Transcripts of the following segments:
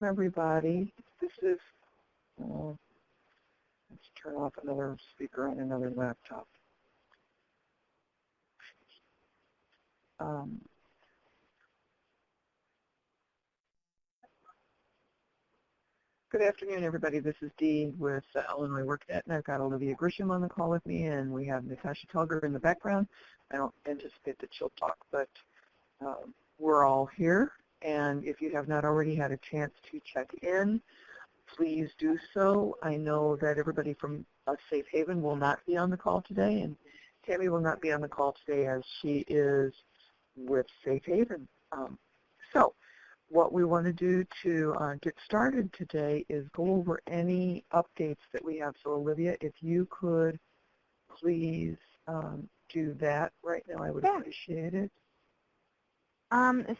Everybody. This is, let's turn off another speaker on another laptop. Good afternoon, everybody. This is Dee with Illinois WorkNet, and I've got Olivia Grisham on the call with me, and we have Natasha Telger in the background. I don't anticipate that she'll talk, but we're all here, and if you have not already had a chance to check in, please do so. I know that everybody from Safe Haven will not be on the call today, and Tammy will not be on the call today as she is with Safe Haven. So what we want to do to get started today is go over any updates that we have. So Olivia, if you could please do that right now, I would appreciate it.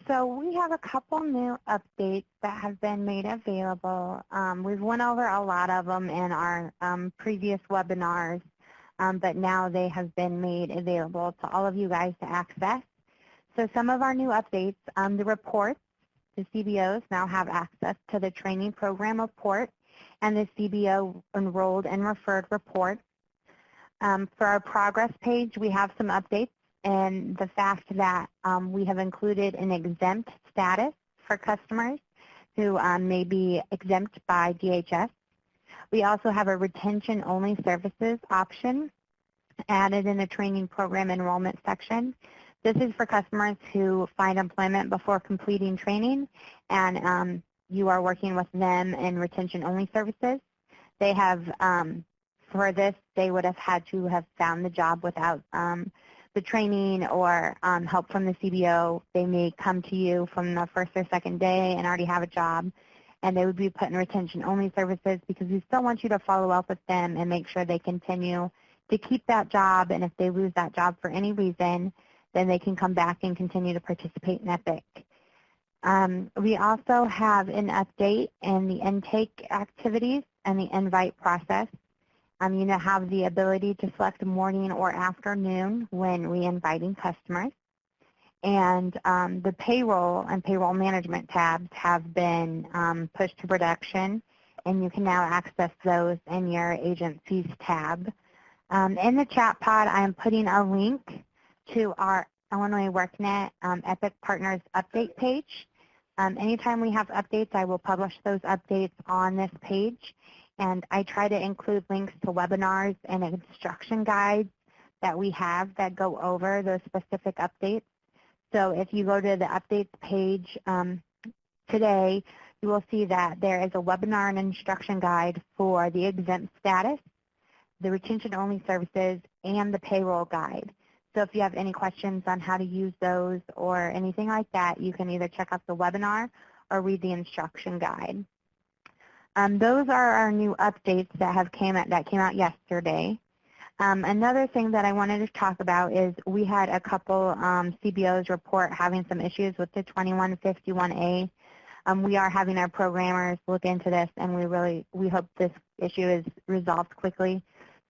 So we have a couple new updates that have been made available. We've went over a lot of them in our previous webinars, but now they have been made available to all of you guys to access. So some of our new updates, the reports, the CBOs now have access to the training program report and the CBO enrolled and referred report. For our progress page, we have some updates and the fact that we have included an exempt status for customers who may be exempt by DHS. We also have a retention-only services option added in the training program enrollment section. This is for customers who find employment before completing training, and you are working with them in retention-only services. They have, for this, they would have had to have found the job without the training or help from the CBO. They may come to you from the first or second day and already have a job, and they would be put in retention-only services because we still want you to follow up with them and make sure they continue to keep that job, and if they lose that job for any reason, then they can come back and continue to participate in EPIC. We also have an update in the intake activities and the invite process. You now have the ability to select morning or afternoon when re-inviting customers. And the payroll and payroll management tabs have been pushed to production, and you can now access those in your agencies tab. In the chat pod, I am putting a link to our Illinois WorkNet EPIC Partners update page. Anytime we have updates, I will publish those updates on this page. And I try to include links to webinars and instruction guides that we have that go over those specific updates. So if you go to the updates page today, you will see that there is a webinar and instruction guide for the exempt status, the retention-only services, and the payroll guide. So if you have any questions on how to use those or anything like that, you can either check out the webinar or read the instruction guide. Those are our new updates that came out yesterday. Another thing that I wanted to talk about is we had a couple CBOs report having some issues with the 2151A. We are having our programmers look into this, and we hope this issue is resolved quickly.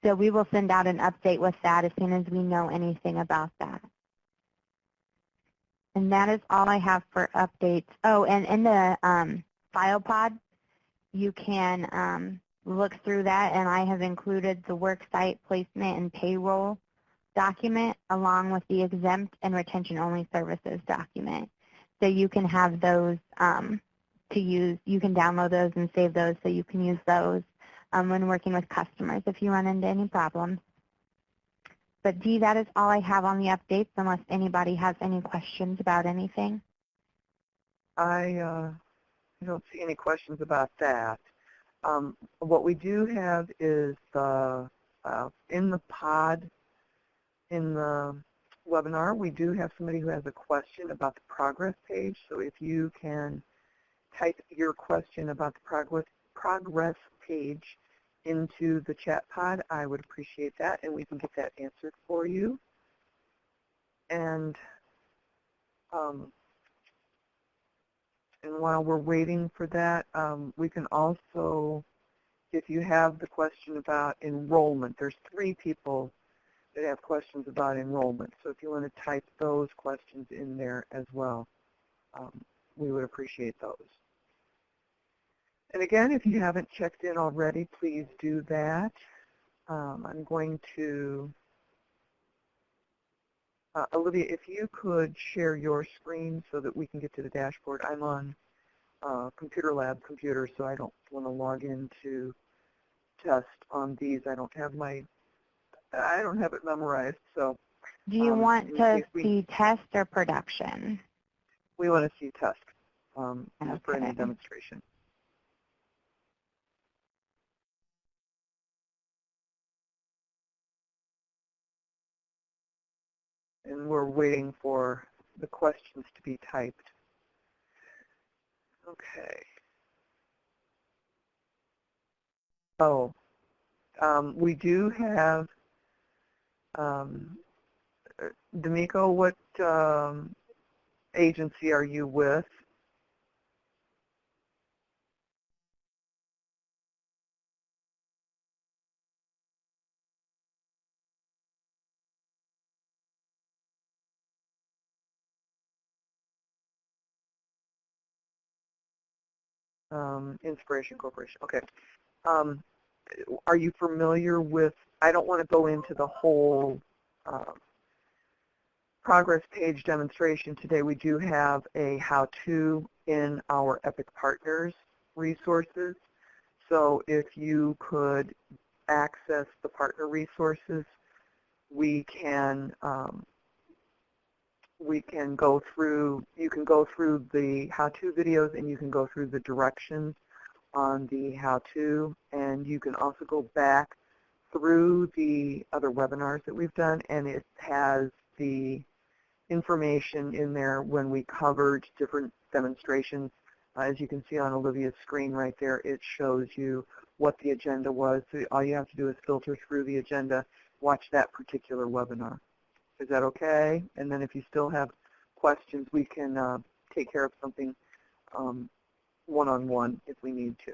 So we will send out an update with that as soon as we know anything about that. And that is all I have for updates. Oh, and in the file pod, you can look through that, and I have included the worksite placement and payroll document along with the exempt and retention-only services document. So you can have those to use. You can download those and save those so you can use those when working with customers if you run into any problems. But Dee, that is all I have on the updates unless anybody has any questions about anything. I don't see any questions about that. What we do have is in the pod, in the webinar, we do have somebody who has a question about the progress page. So if you can type your question about the progress page into the chat pod, I would appreciate that, and we can get that answered for you. And while we're waiting for that, we can also, if you have the question about enrollment, there's 3 people that have questions about enrollment. So if you want to type those questions in there as well, we would appreciate those. And again, if you haven't checked in already, please do that. I'm going to, Olivia, if you could share your screen so that we can get to the dashboard. I'm on Computer Lab computer, so I don't want to log into test on these. I don't have it memorized. So Do you want to see test or production? We want to see test just for any Okay. demonstration. And we're waiting for the questions to be typed. Okay. Oh, we do have, D'Amico, what agency are you with? Inspiration Corporation. Okay. Are you familiar with, I don't want to go into the whole progress page demonstration today. We do have a how-to in our EPIC Partners resources. So if you could access the partner resources, we can go through, you can go through the how-to videos and you can go through the directions on the how-to, and you can also go back through the other webinars that we've done, and it has the information in there when we covered different demonstrations. As you can see on Olivia's screen right there, it shows you what the agenda was. So all you have to do is filter through the agenda, watch that particular webinar. Is that okay? And then if you still have questions, we can take care of something one-on-one if we need to.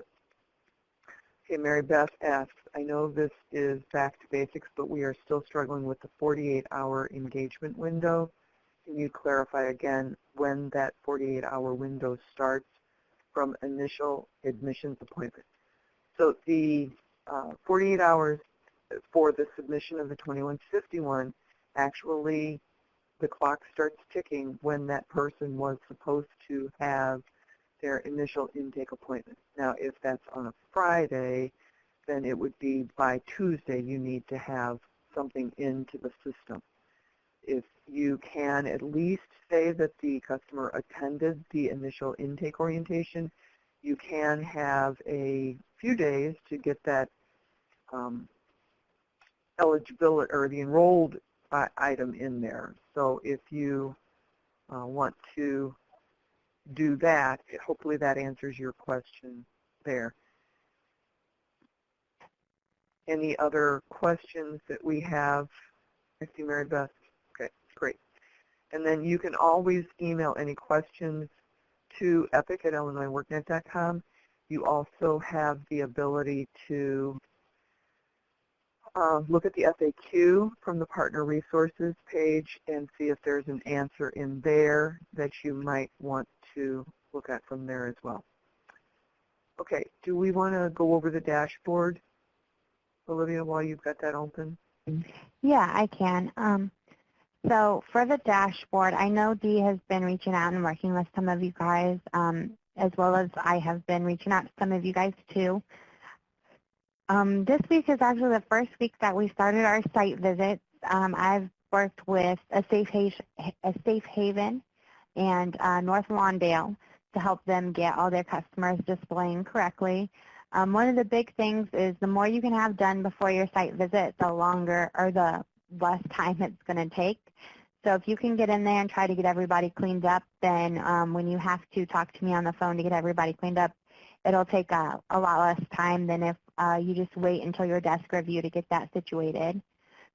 Okay, Mary Beth asks, I know this is back to basics, but we are still struggling with the 48-hour engagement window. Can you clarify again when that 48-hour window starts from initial admissions appointment? So the 48 hours for the submission of the 2151, actually the clock starts ticking when that person was supposed to have their initial intake appointment. Now, if that's on a Friday, then it would be by Tuesday you need to have something into the system. If you can at least say that the customer attended the initial intake orientation, you can have a few days to get that eligibility or the enrolled item in there. So if you want to do that, hopefully that answers your question there. Any other questions that we have? I see Mary Beth. Okay, great. And then you can always email any questions to epic@illinoisworknet.com. You also have the ability to look at the FAQ from the Partner Resources page and see if there's an answer in there that you might want to look at from there as well. Okay, do we want to go over the dashboard, Olivia, while you've got that open? Yeah, I can. So for the dashboard, I know Dee has been reaching out and working with some of you guys, as well as I have been reaching out to some of you guys too. This week is actually the first week that we started our site visits. I've worked with a Safe Haven and North Lawndale to help them get all their customers displaying correctly. One of the big things is the more you can have done before your site visit, the longer or the less time it's going to take. So if you can get in there and try to get everybody cleaned up, then when you have to talk to me on the phone to get everybody cleaned up, it'll take a lot less time than if you just wait until your desk review to get that situated.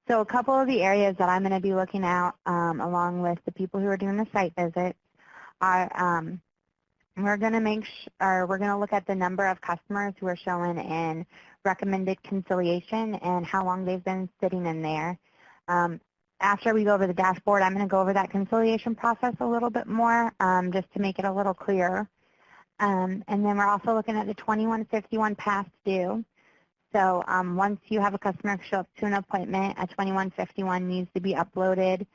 So a couple of the areas that I'm going to be looking at along with the people who are doing the site visits are we're going to look at the number of customers who are showing in recommended conciliation and how long they've been sitting in there. After we go over the dashboard, I'm going to go over that conciliation process a little bit more just to make it a little clearer. And then we're also looking at the 2151 past due. So once you have a customer show up to an appointment, a 2151 needs to be uploaded,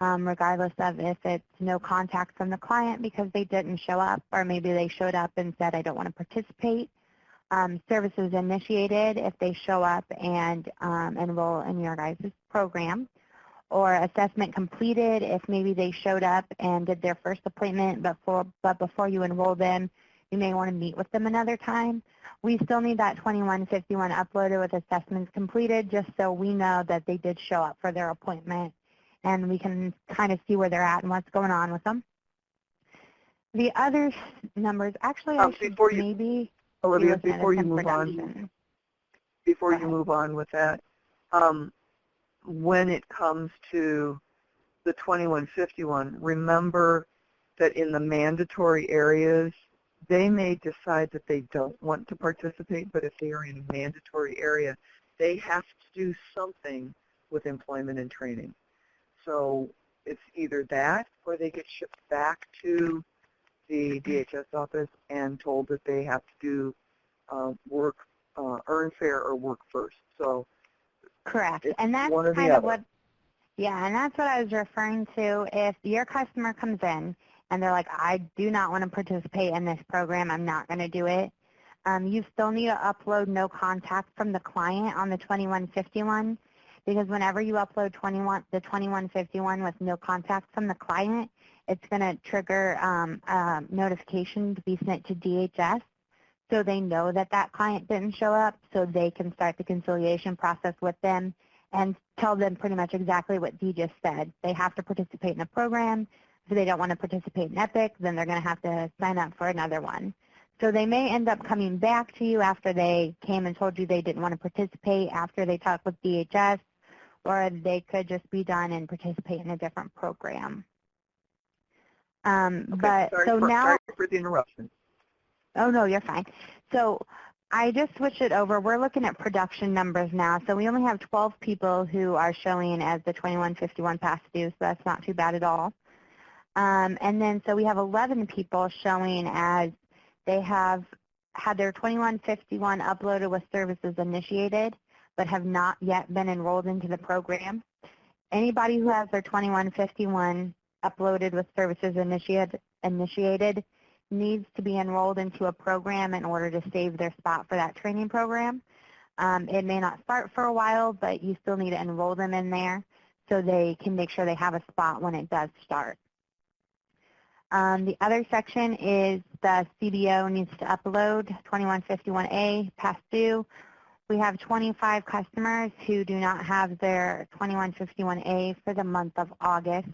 regardless of if it's no contact from the client because they didn't show up, or maybe they showed up and said, I don't want to participate. Services initiated if they show up and enroll in your guys' program. Or assessment completed if maybe they showed up and did their first appointment, but before you enroll them, you may want to meet with them another time. We still need that 2151 uploaded with assessments completed just so we know that they did show up for their appointment and we can kind of see where they're at and what's going on with them. The other numbers, actually I should maybe Olivia, before you move on, with that, when it comes to the 2151, remember that in the mandatory areas, they may decide that they don't want to participate, but if they are in a mandatory area, they have to do something with employment and training. So it's either that or they get shipped back to the DHS office and told that they have to do earn fare or work first. So correct, and that's kind of what, and that's what I was referring to. If your customer comes in and they're like, I do not want to participate in this program, I'm not going to do it, you still need to upload no contact from the client on the 2151, because whenever you upload the 2151 with no contact from the client, it's going to trigger a notification to be sent to DHS so they know that that client didn't show up, so they can start the conciliation process with them and tell them pretty much exactly what Dee just said. They have to participate in a program. If they don't want to participate in EPIC, then they're going to have to sign up for another one. So they may end up coming back to you after they came and told you they didn't want to participate, after they talked with DHS, or they could just be done and participate in a different program. Sorry for the interruption. Oh, no, you're fine. So I just switched it over. We're looking at production numbers now. So we only have 12 people who are showing as the 2151 past due, so that's not too bad at all. And then so we have 11 people showing as they have had their 2151 uploaded with services initiated, but have not yet been enrolled into the program. Anybody who has their 2151 uploaded with services initiated needs to be enrolled into a program in order to save their spot for that training program. It may not start for a while, but you still need to enroll them in there so they can make sure they have a spot when it does start. The other section is the CBO needs to upload 2151A past due. We have 25 customers who do not have their 2151A for the month of August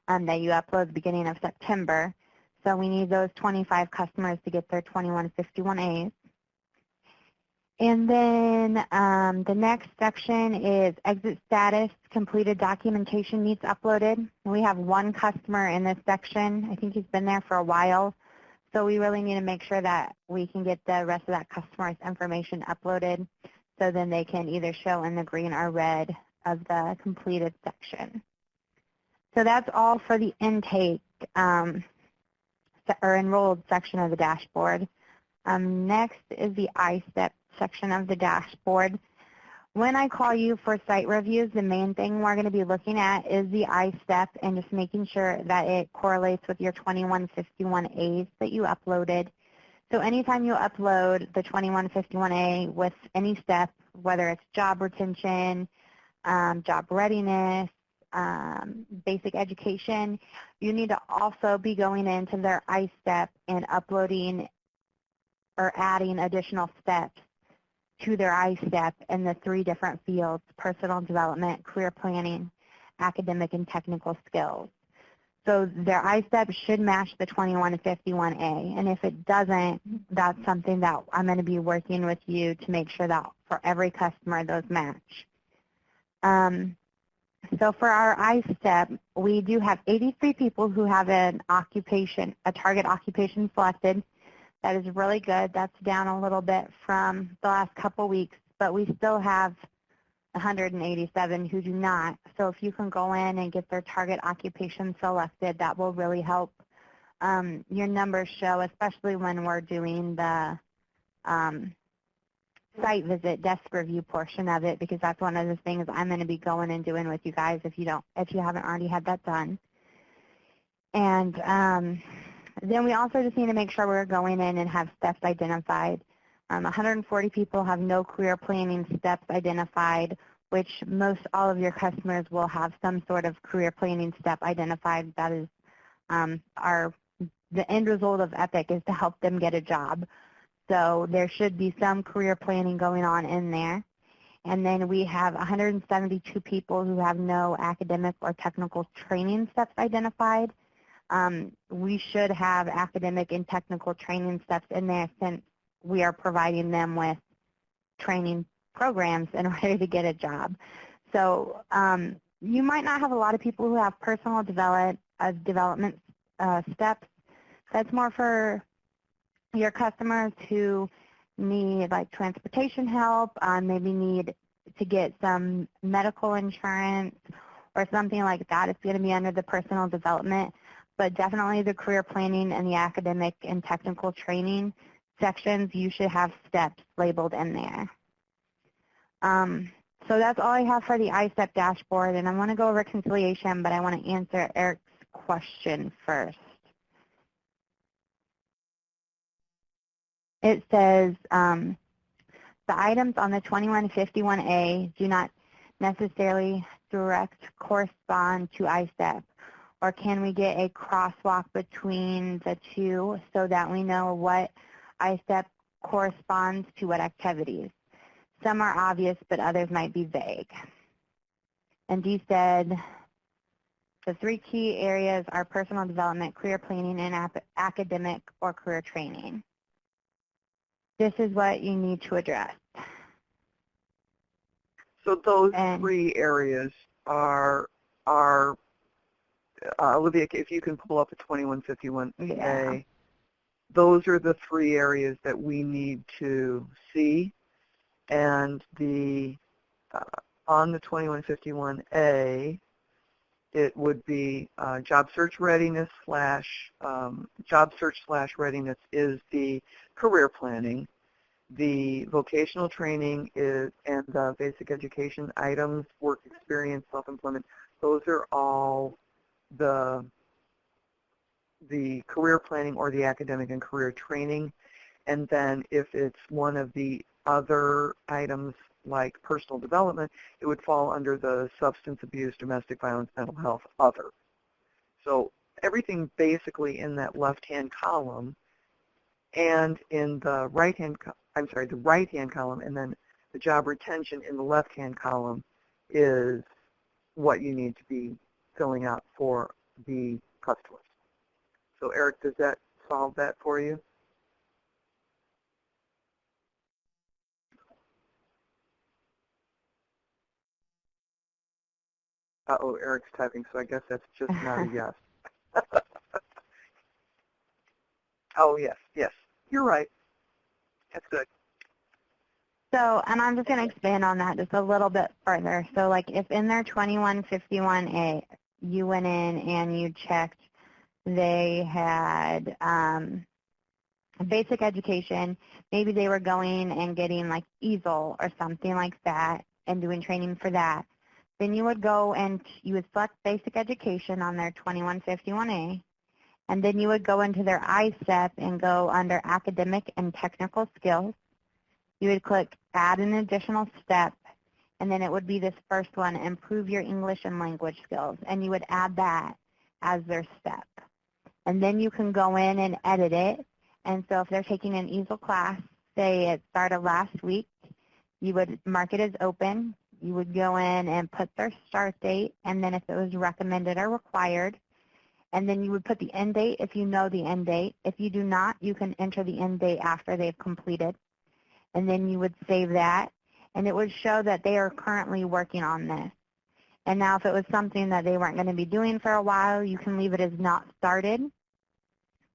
that you upload at the beginning of September. So we need those 25 customers to get their 2151As. And then the next section is exit status, completed documentation needs uploaded. We have one customer in this section. I think he's been there for a while. So we really need to make sure that we can get the rest of that customer's information uploaded so then they can either show in the green or red of the completed section. So that's all for the intake or enrolled section of the dashboard. Next is the I-STEP section of the dashboard. When I call you for site reviews, the main thing we're going to be looking at is the I-STEP and just making sure that it correlates with your 2151As that you uploaded. So anytime you upload the 2151A with any step, whether it's job retention, job readiness, basic education, you need to also be going into their I-STEP and uploading or adding additional steps to their I-STEP in the 3 different fields: personal development, career planning, academic and technical skills. So their I-STEP should match the 2151A, and if it doesn't, that's something that I'm going to be working with you to make sure that for every customer those match. So for our I-STEP, we do have 83 people who have an occupation, a target occupation selected. That is really good. That's down a little bit from the last couple weeks, but we still have 187 who do not. So if you can go in and get their target occupation selected, that will really help your numbers show, especially when we're doing the site visit desk review portion of it, because that's one of the things I'm going to be going and doing with you guys if you haven't already had that done. And then we also just need to make sure we're going in and have steps identified. 140 people have no career planning steps identified, which most all of your customers will have some sort of career planning step identified. That is the end result of EPIC is to help them get a job. So there should be some career planning going on in there. And then we have 172 people who have no academic or technical training steps identified. We should have academic and technical training steps in there since we are providing them with training programs in order to get a job. So you might not have a lot of people who have personal development steps. That's more for your customers who need like transportation help, maybe need to get some medical insurance or something like that. It's going to be under the personal development, but definitely the career planning and the academic and technical training sections, you should have steps labeled in there. So that's all I have for the ISTEP dashboard, and I want to go over Conciliation, but I want to answer Eric's question first. It says the items on the 2151A do not necessarily direct correspond to ISTEP, or can we get a crosswalk between the two so that we know what ISTEP corresponds to what activities? Some are obvious, but others might be vague. And Dee said, the three key areas are personal development, career planning, and academic or career training. This is what you need to address. So those three areas are Olivia, if you can pull up a 2151A, yeah. Those are the three areas that we need to see. And on the 2151A, it would be job search readiness /readiness is the career planning. The vocational training is, and the basic education items, work experience, self-employment, those are all the career planning or the academic and career training. And then if it's one of the other items like personal development, it would fall under the substance abuse, domestic violence, mental health, other. So everything basically in that left-hand column and in the right-hand column, and then the job retention in the left-hand column is what you need to be filling out for the customers. So Eric, does that solve that for you? Uh-oh, Eric's typing, so I guess that's just not a yes. Oh, yes, yes. You're right. That's good. So, and I'm just going to expand on that just a little bit further. So, like, if in their 2151A, you went in and you checked they had basic education, maybe they were going and getting, like, easel or something like that and doing training for that, then you would go and you would select basic education on their 2151A, and then you would go into their ISTEP and go under academic and technical skills. You would click add an additional step, and then it would be this first one, improve your English and language skills, and you would add that as their step. And then you can go in and edit it. And so if they're taking an easel class, say it started last week, you would mark it as open. You would go in and put their start date, and then if it was recommended or required, and then you would put the end date if you know the end date. If you do not, you can enter the end date after they've completed. And then you would save that, and it would show that they are currently working on this. And now if it was something that they weren't going to be doing for a while, you can leave it as not started.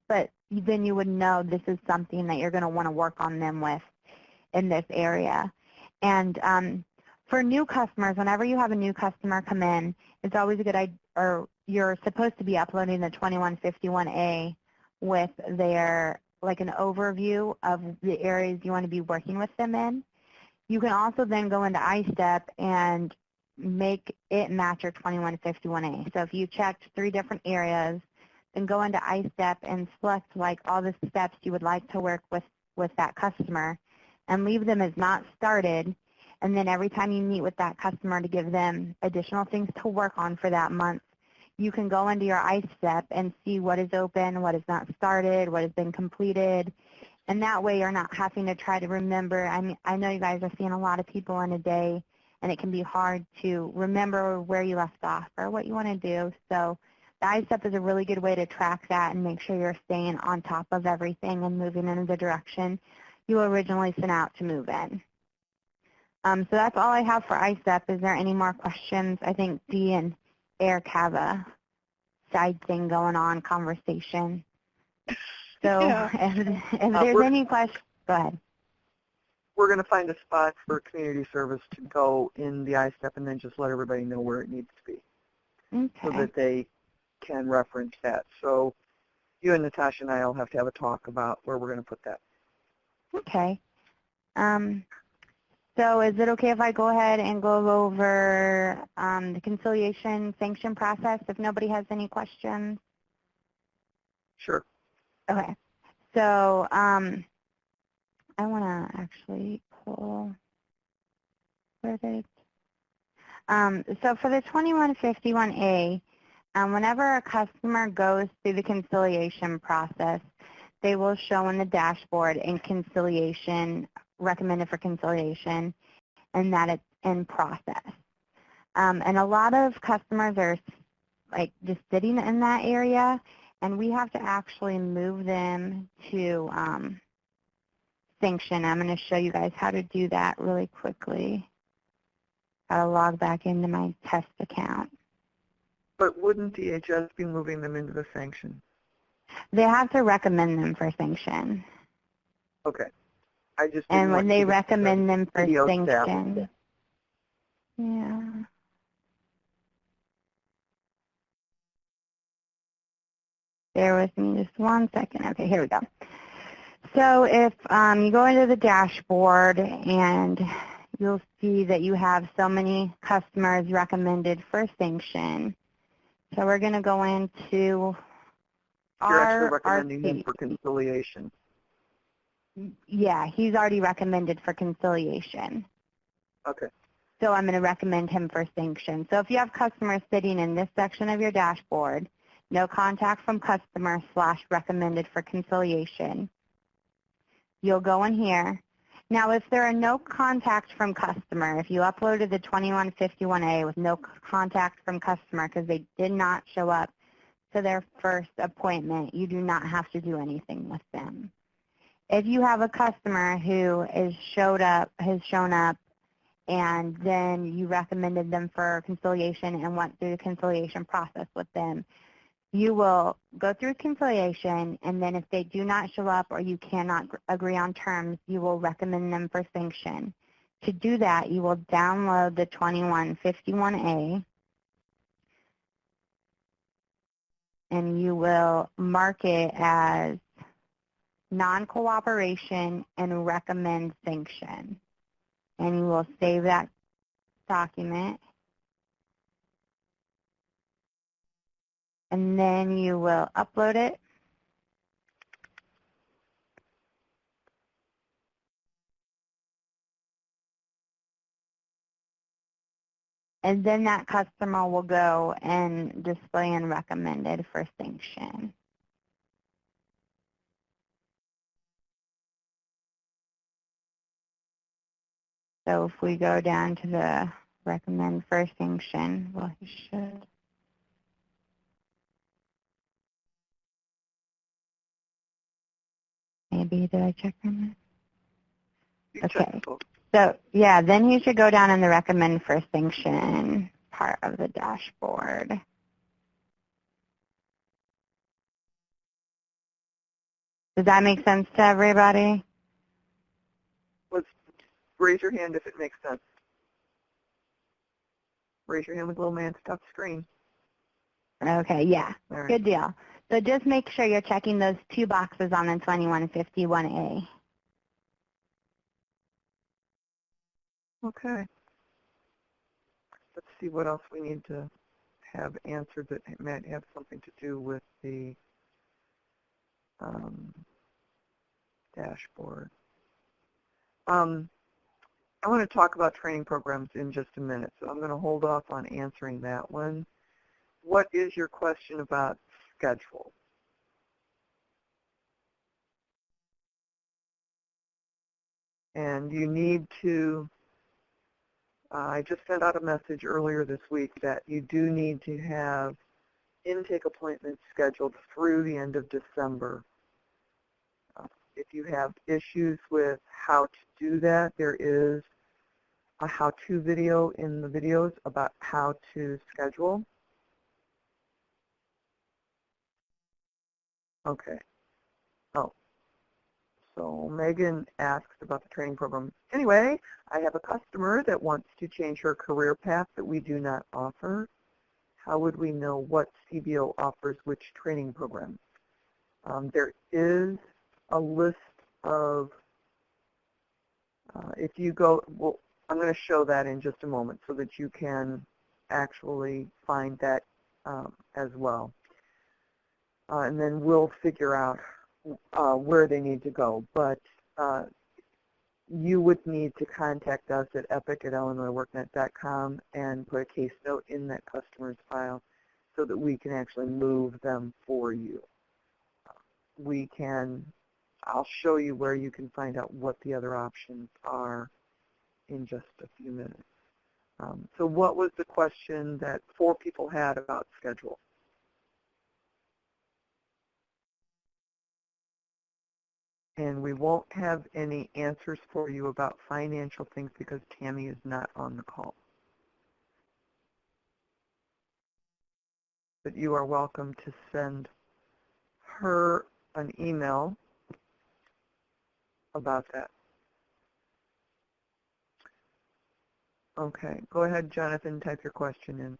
But then you would know this is something that you're going to want to work on them with in this area. And for new customers, whenever you have a new customer come in, it's always a good idea, or you're supposed to be uploading the 2151A with their, like an overview of the areas you want to be working with them in. You can also then go into iStep and make it match your 2151A. So if you checked 3 different areas, then go into iStep and select like all the steps you would like to work with that customer and leave them as not started. And then every time you meet with that customer to give them additional things to work on for that month, you can go into your iStep and see what is open, what is not started, what has been completed. And that way you're not having to try to remember. I mean, I know you guys are seeing a lot of people in a day, and it can be hard to remember where you left off or what you want to do. So the iStep is a really good way to track that and make sure you're staying on top of everything and moving in the direction you originally sent out to move in. So that's all I have for iStep. Is there any more questions? I think Dee and Eric have a side thing going on, conversation. So Yeah. if there's any questions, go ahead. We're going to find a spot for community service to go in the iStep and then just let everybody know where it needs to be so that they can reference that. So you and Natasha and I will have to have a talk about where we're going to put that. Okay. So is it okay if I go ahead and go over the conciliation sanction process if nobody has any questions? Sure. Okay. So I want to actually pull verdict. So for the 2151A, whenever a customer goes through the conciliation process, they will show in the dashboard in conciliation, recommended for conciliation, and that it's in process. And a lot of customers are like just sitting in that area, and we have to actually move them to Sanction. I'm going to show you guys how to do that really quickly. Got to log back into my test account. But wouldn't DHS be moving them into the sanction? They have to recommend them for Sanction. Okay. I just And when they recommend them for Sanction, staff. yeah. Bear with me just 1 second. Okay, here we go. So if you go into the dashboard and you'll see that you have so many customers recommended for Sanction. So we're going to go into You're actually recommending him for conciliation. Yeah, he's already recommended for conciliation. Okay. So I'm going to recommend him for Sanction. So if you have customers sitting in this section of your dashboard, no contact from customer / recommended for conciliation, you'll go in here. Now, if there are no contacts from customer, if you uploaded the 2151A with no contact from customer because they did not show up to their first appointment, you do not have to do anything with them. If you have a customer who has shown up and then you recommended them for conciliation and went through the conciliation process with them, you will go through conciliation, and then if they do not show up or you cannot agree on terms, you will recommend them for sanction. To do that, you will download the 2151A, and you will mark it as non-cooperation and recommend sanction. And you will save that document. And then you will upload it. And then that customer will go and display and recommended for sanction. So if we go down to the recommend for sanction, well, he should. Maybe, did I check on it? Okay. So, yeah, then you should go down in the recommend for sanction part of the dashboard. Does that make sense to everybody? Let's raise your hand if it makes sense. Raise your hand with the little man stuff screen. Okay, yeah, Right. Good deal. So just make sure you're checking those 2 boxes on the 2151A. Okay. Let's see what else we need to have answered that might have something to do with the dashboard. I want to talk about training programs in just a minute, so I'm going to hold off on answering that one. What is your question about schedule? And you need to, I just sent out a message earlier this week that you do need to have intake appointments scheduled through the end of December. If you have issues with how to do that, there is a how-to video in the videos about how to schedule. Okay. Oh, so Megan asked about the training program. Anyway, I have a customer that wants to change her career path that we do not offer. How would we know what CBO offers which training program? There is a list of, if you go, well, I'm going to show that in just a moment so that you can actually find that as well. And then we'll figure out where they need to go. But you would need to contact us at epic@illinoisworknet.com and put a case note in that customer's file so that we can actually move them for you. We can, I'll show you where you can find out what the other options are in just a few minutes. So what was the question that 4 people had about schedule? And we won't have any answers for you about financial things because Tammy is not on the call. But you are welcome to send her an email about that. Okay, go ahead, Jonathan, type your question in.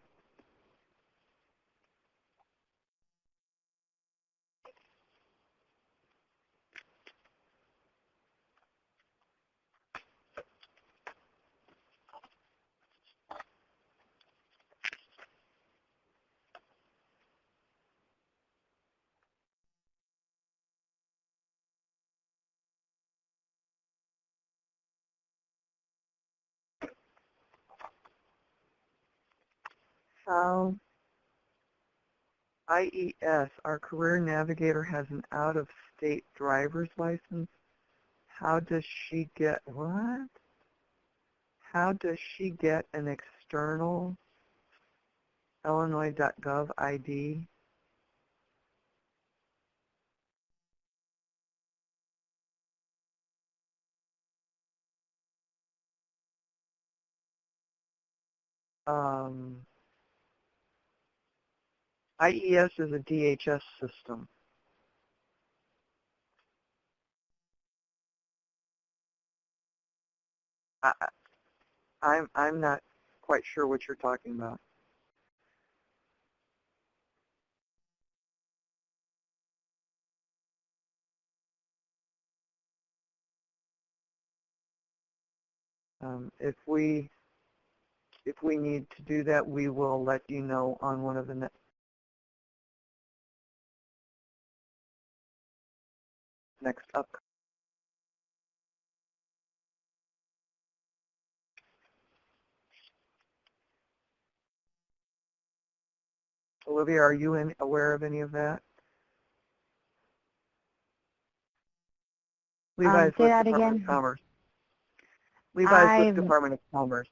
How IES, our career navigator, has an out-of-state driver's license. How does she get, what? How does she get an external Illinois.gov ID? IES is a DHS system. I'm not quite sure what you're talking about. If we need to do that, we will let you know on one of the next up. Olivia, are you aware of any of that? Levi's Say with that Department again. of Commerce. Levi's with Department of Commerce.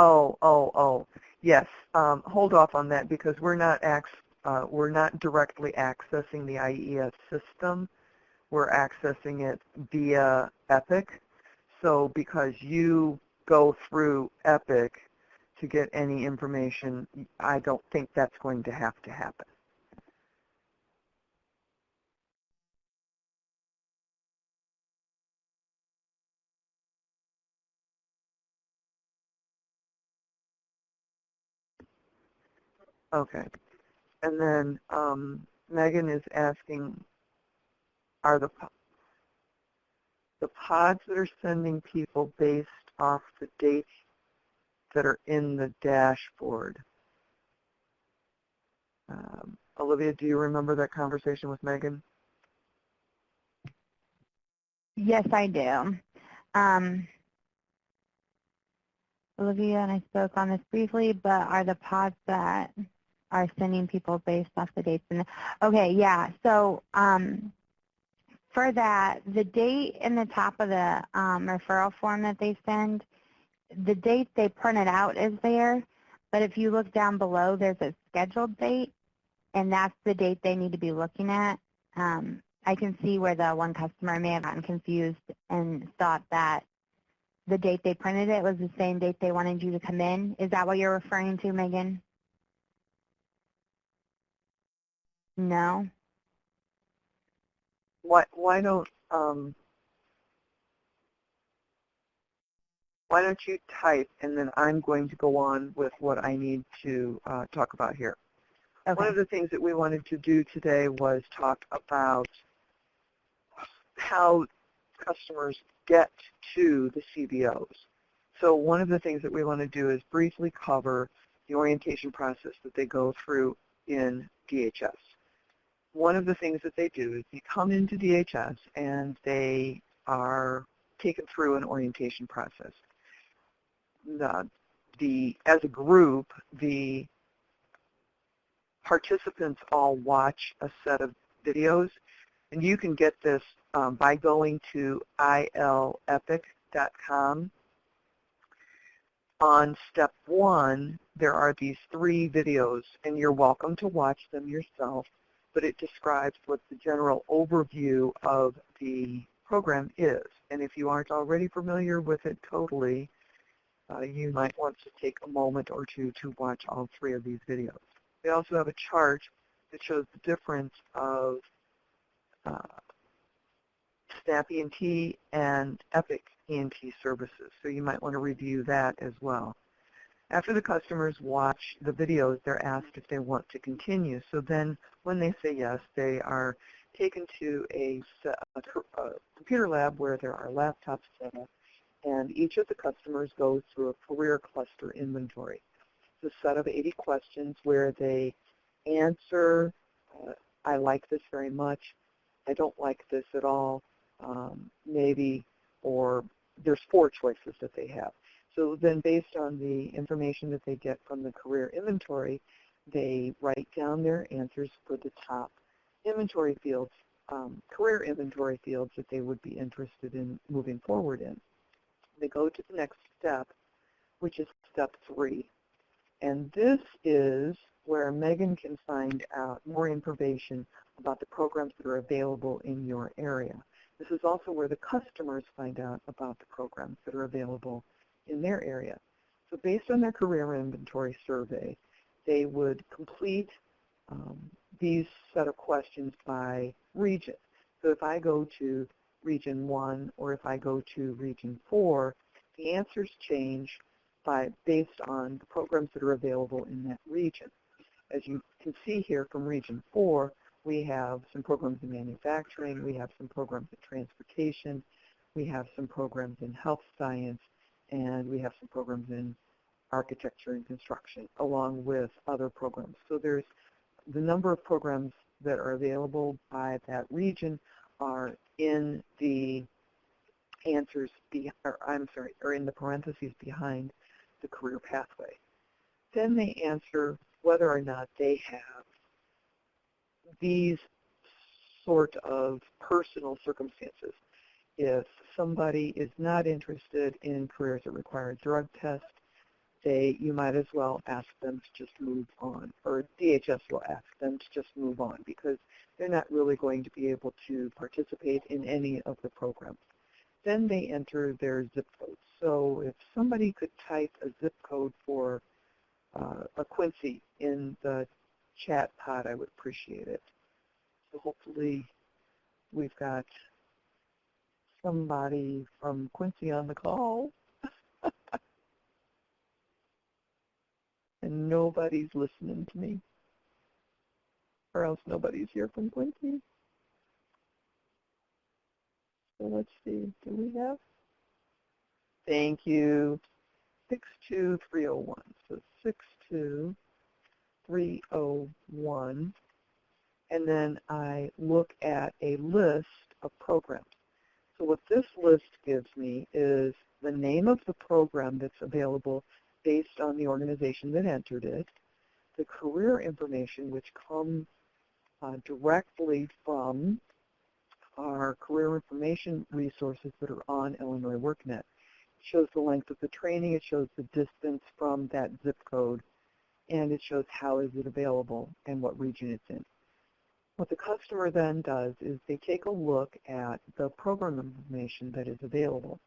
Oh. Yes. Hold off on that because we're not directly accessing the IES system. We're accessing it via Epic. So because you go through Epic to get any information, I don't think that's going to have to happen. Okay. And then Megan is asking, are the pods that are sending people based off the dates that are in the dashboard? Olivia, do you remember that conversation with Megan? Yes, I do. Olivia and I spoke on this briefly, but are the pods that are sending people based off the dates? Okay, yeah. So for that, the date in the top of the referral form that they send, the date they printed out is there, but if you look down below, there's a scheduled date, and that's the date they need to be looking at. I can see where the one customer may have gotten confused and thought that the date they printed it was the same date they wanted you to come in. Is that what you're referring to, Megan? No? Why don't you type, and then I'm going to go on with what I need to talk about here. Okay. One of the things that we wanted to do today was talk about how customers get to the CBOs. So one of the things that we want to do is briefly cover the orientation process that they go through in DHS. One of the things that they do is they come into DHS and they are taken through an orientation process. As a group, the participants all watch a set of videos, and you can get this by going to ilepic.com. On step 1, there are these 3 videos, and you're welcome to watch them yourself, but it describes what the general overview of the program is. And if you aren't already familiar with it totally, you might want to take a moment or two to watch all 3 of these videos. They also have a chart that shows the difference of SNAP ENT and EPIC ENT services, so you might want to review that as well. After the customers watch the videos, they're asked if they want to continue. So then when they say yes, they are taken to a computer lab where there are laptops set up, and each of the customers goes through a career cluster inventory. It's a set of 80 questions where they answer, I like this very much, I don't like this at all, maybe, or there's 4 choices that they have. So then based on the information that they get from the career inventory, they write down their answers for the top inventory fields, career inventory fields that they would be interested in moving forward in. They go to the next step, which is step 3. And this is where Megan can find out more information about the programs that are available in your area. This is also where the customers find out about the programs that are available in their area. So based on their career inventory survey, they would complete these set of questions by region. So if I go to region 1 or if I go to region 4, the answers change based on the programs that are available in that region. As you can see here from region 4, we have some programs in manufacturing, we have some programs in transportation, we have some programs in health science, and we have some programs in architecture and construction, along with other programs. So there's the number of programs that are available by that region are in the answers, or in the parentheses behind the career pathway. Then they answer whether or not they have these sort of personal circumstances. If somebody is not interested in careers that require a drug test, you might as well ask them to just move on, or DHS will ask them to just move on because they're not really going to be able to participate in any of the programs. Then they enter their zip codes. So if somebody could type a zip code for a Quincy in the chat pod, I would appreciate it. So hopefully we've got somebody from Quincy on the call. and nobody's listening to me, or else nobody's here from Quincy. So let's see, do we have? Thank you. 62301. So 62301. And then I look at a list of programs. So what this list gives me is the name of the program that's available based on the organization that entered it, the career information, which comes directly from our career information resources that are on Illinois WorkNet. It shows the length of the training, it shows the distance from that zip code, and it shows how is it available and what region it's in. What the customer then does is they take a look at the program information that is available.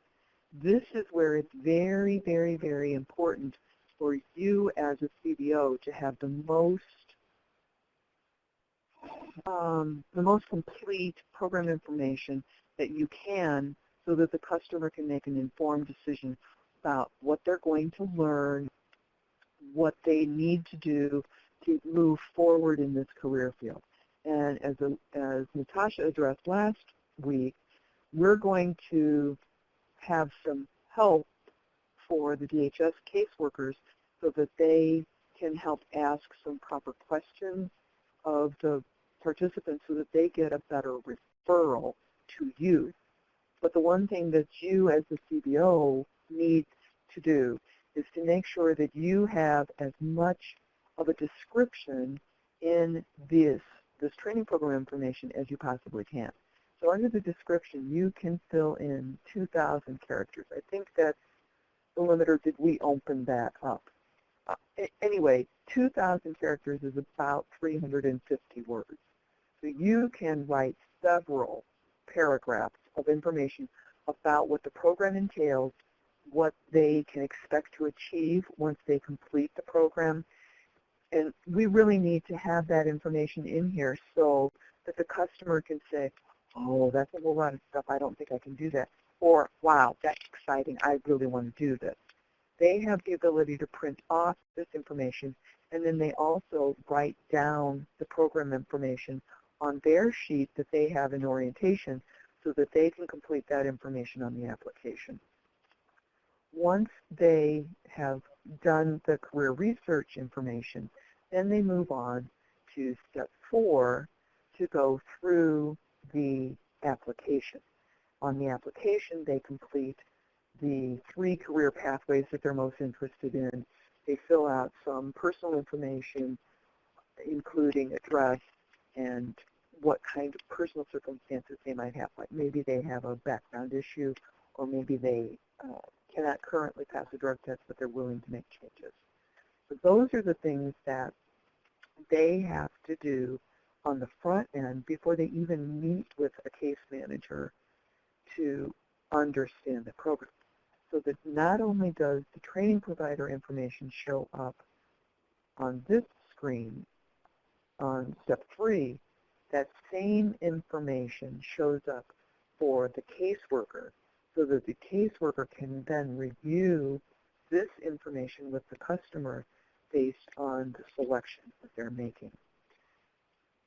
This is where it's very, very, very important for you as a CBO to have the most complete program information that you can, so that the customer can make an informed decision about what they're going to learn, what they need to do to move forward in this career field. And as Natasha addressed last week, we're going to have some help for the DHS caseworkers so that they can help ask some proper questions of the participants so that they get a better referral to you. But the one thing that you as the CBO need to do is to make sure that you have as much of a description in this training program information as you possibly can. So under the description, you can fill in 2,000 characters. I think that's the limit, or did we open that up? Anyway, 2,000 characters is about 350 words. So you can write several paragraphs of information about what the program entails, what they can expect to achieve once they complete the program. And we really need to have that information in here so that the customer can say, oh, that's a whole lot of stuff, I don't think I can do that. Or, wow, that's exciting, I really want to do this. They have the ability to print off this information, and then they also write down the program information on their sheet that they have in orientation so that they can complete that information on the application. Once they have done the career research information, then they move on to step 4 to go through the application. On the application, they complete the 3 career pathways that they're most interested in. They fill out some personal information, including address and what kind of personal circumstances they might have. Like maybe they have a background issue, or maybe they cannot currently pass a drug test, but they're willing to make changes. So those are the things that they have to do on the front end before they even meet with a case manager to understand the program. So that not only does the training provider information show up on this screen on step 3, that same information shows up for the caseworker, so that the caseworker can then review this information with the customer based on the selections that they're making.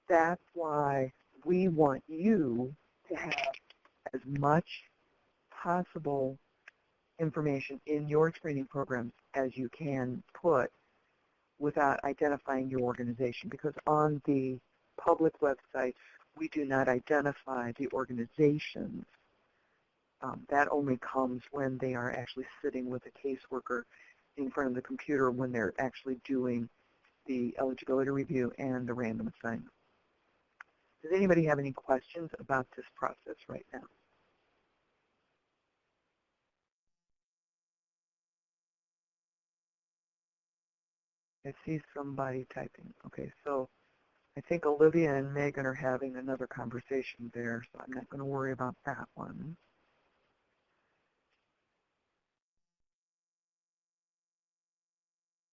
That's why we want you to have as much possible information in your training programs as you can put without identifying your organization, because on the public website, we do not identify the organizations. That only comes when they are actually sitting with a caseworker in front of the computer when they're actually doing the eligibility review and the random assignment. Does anybody have any questions about this process right now? I see somebody typing. Okay, so I think Olivia and Megan are having another conversation there, so I'm not going to worry about that one.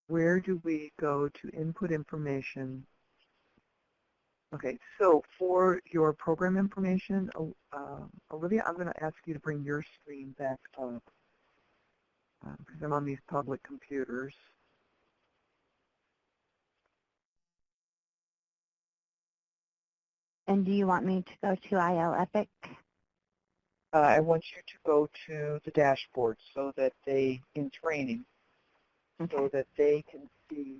Where do we go to input information? Okay, so for your program information, Olivia, I'm going to ask you to bring your screen back up because I'm on these public computers. And do you want me to go to IL Epic? I want you to go to the dashboard so that they, in training, Okay. so that they can see.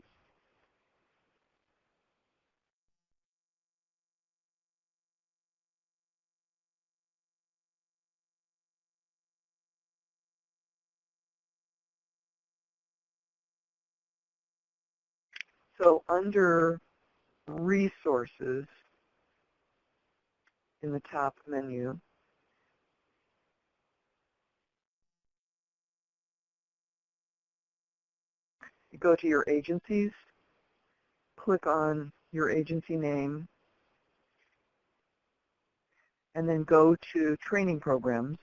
So under resources in the top menu, you go to your agencies, click on your agency name, and then go to training programs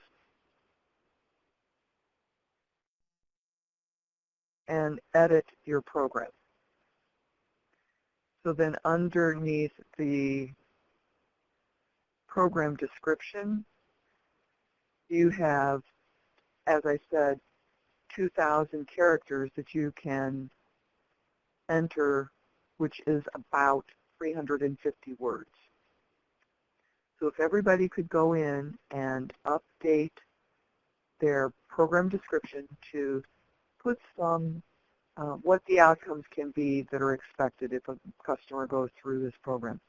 and edit your program. So then underneath the program description, you have, as I said, 2,000 characters that you can enter, which is about 350 words. So if everybody could go in and update their program description to put some, what the outcomes can be that are expected if a customer goes through this program.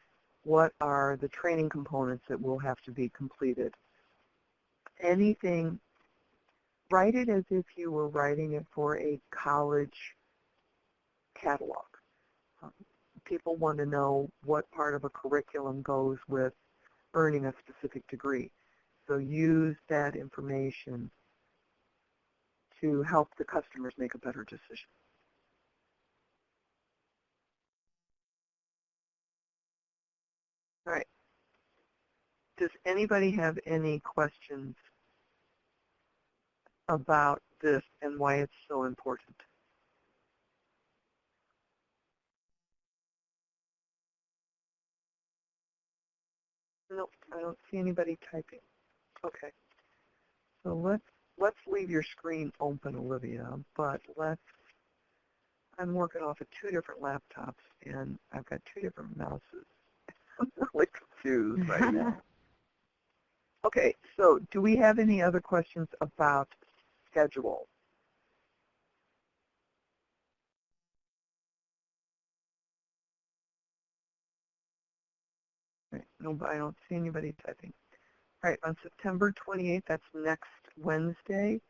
What are the training components that will have to be completed? Anything, write it as if you were writing it for a college catalog. People want to know what part of a curriculum goes with earning a specific degree. So use that information to help the customers make a better decision. All right. Does anybody have any questions about this and why it's so important? Nope, I don't see anybody typing. Okay. So let's leave your screen open, Olivia, but I'm working off of 2 different laptops and I've got 2 different mouses. I'm really confused right now. Okay, so do we have any other questions about schedule? Right, no, I don't see anybody typing. All right, on September 28th, that's next Wednesday,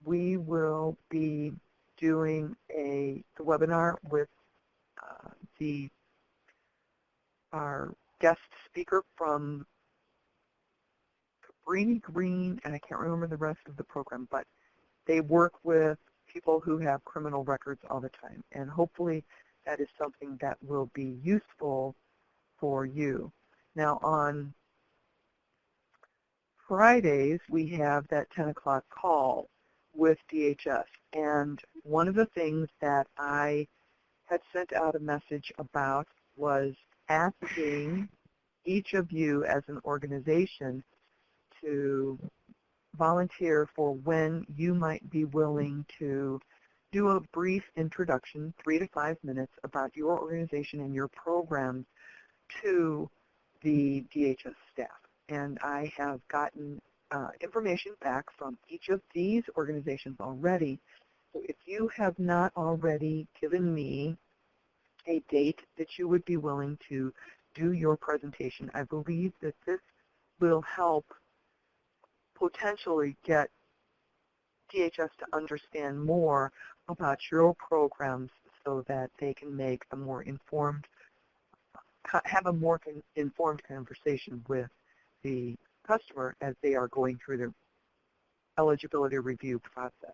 we will be doing the webinar with our guest speaker from Cabrini Green, and I can't remember the rest of the program, but they work with people who have criminal records all the time, and hopefully that is something that will be useful for you. Now on Fridays, we have that 10 o'clock call with DHS, and one of the things that I had sent out a message about was asking each of you as an organization to volunteer for when you might be willing to do a brief introduction, 3 to 5 minutes, about your organization and your programs to the DHS staff. And I have gotten information back from each of these organizations already. So if you have not already given me a date that you would be willing to do your presentation, I believe that this will help potentially get DHS to understand more about your programs so that they can make a more informed, have a more informed conversation with the customer as they are going through their eligibility review process.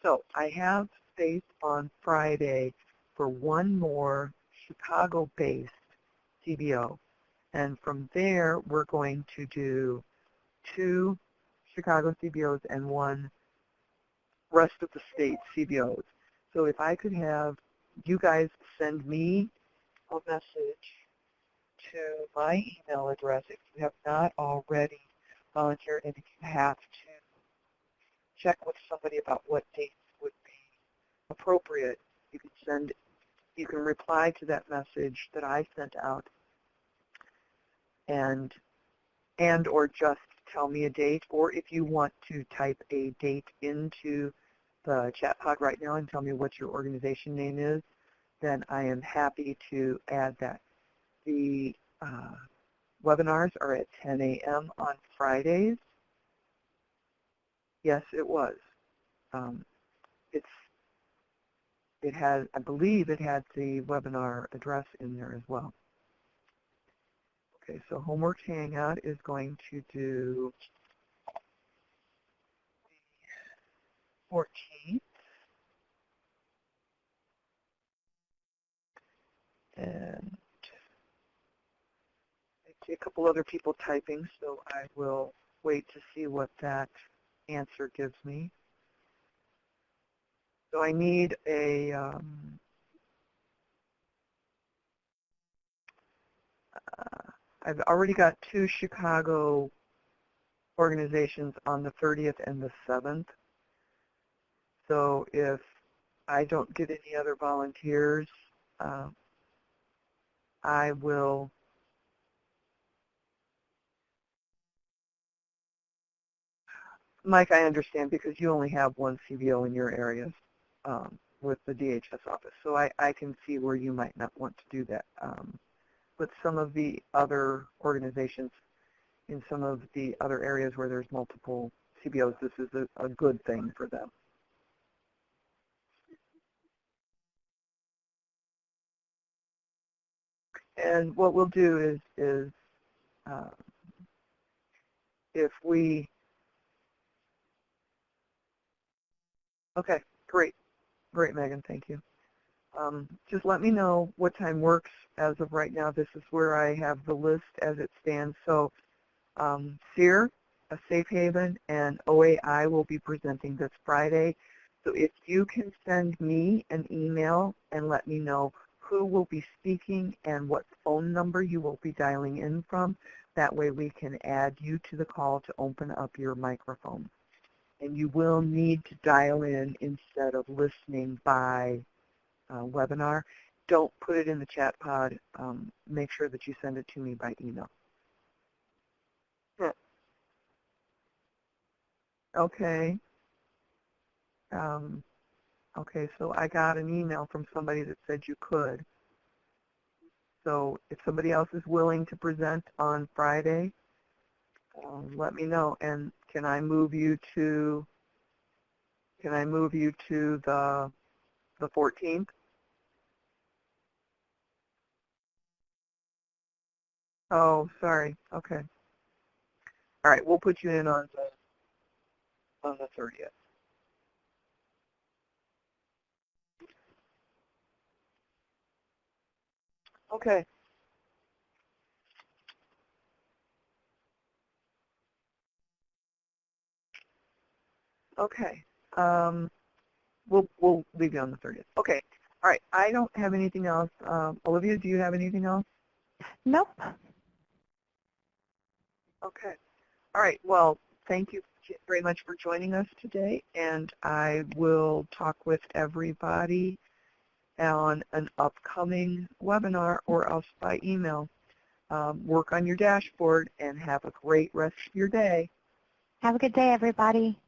So I have space on Friday for one more Chicago-based CBO. And from there, we're going to do 2 Chicago CBOs and 1 rest of the state CBOs. So if I could have you guys send me a message to my email address if you have not already volunteered, and if you have to check with somebody about what dates would be appropriate, you can reply to that message that I sent out and or just tell me a date, or if you want to type a date into the chat pod right now and tell me what your organization name is, then I am happy to add that. The webinars are at 10 a.m. on Fridays. Yes, it was. It has, I believe it had the webinar address in there as well. Okay, so Homework Hangout is going to do the 14th. And I see a couple other people typing, so I will wait to see what that answer gives me. So I need a I've already got 2 Chicago organizations on the 30th and the 7th. So if I don't get any other volunteers, I will Mike, I understand because you only have one CBO in your area with the DHS office. So I can see where you might not want to do that. But some of the other organizations in some of the other areas where there's multiple CBOs, this is a good thing for them. And what we'll do is if we, okay, great, Megan, thank you. Just let me know what time works as of right now. This is where I have the list as it stands. So SEER, a Safe Haven, and OAI will be presenting this Friday. So if you can send me an email and let me know who will be speaking and what phone number you will be dialing in from, that way we can add you to the call to open up your microphone. And you will need to dial in instead of listening by webinar. Don't put it in the chat pod. Make sure that you send it to me by email. Yeah. Okay. Okay, so I got an email from somebody that said you could. So if somebody else is willing to present on Friday, let me know. And can I move you to the 14th? Oh, sorry. Okay. All right, we'll put you in on the 30th. Okay. Okay. We'll leave you on the 30th. Okay. All right. I don't have anything else. Olivia, do you have anything else? Nope. Okay. All right. Well, thank you very much for joining us today, and I will talk with everybody on an upcoming webinar or else by email. Work on your dashboard and have a great rest of your day. Have a good day, everybody.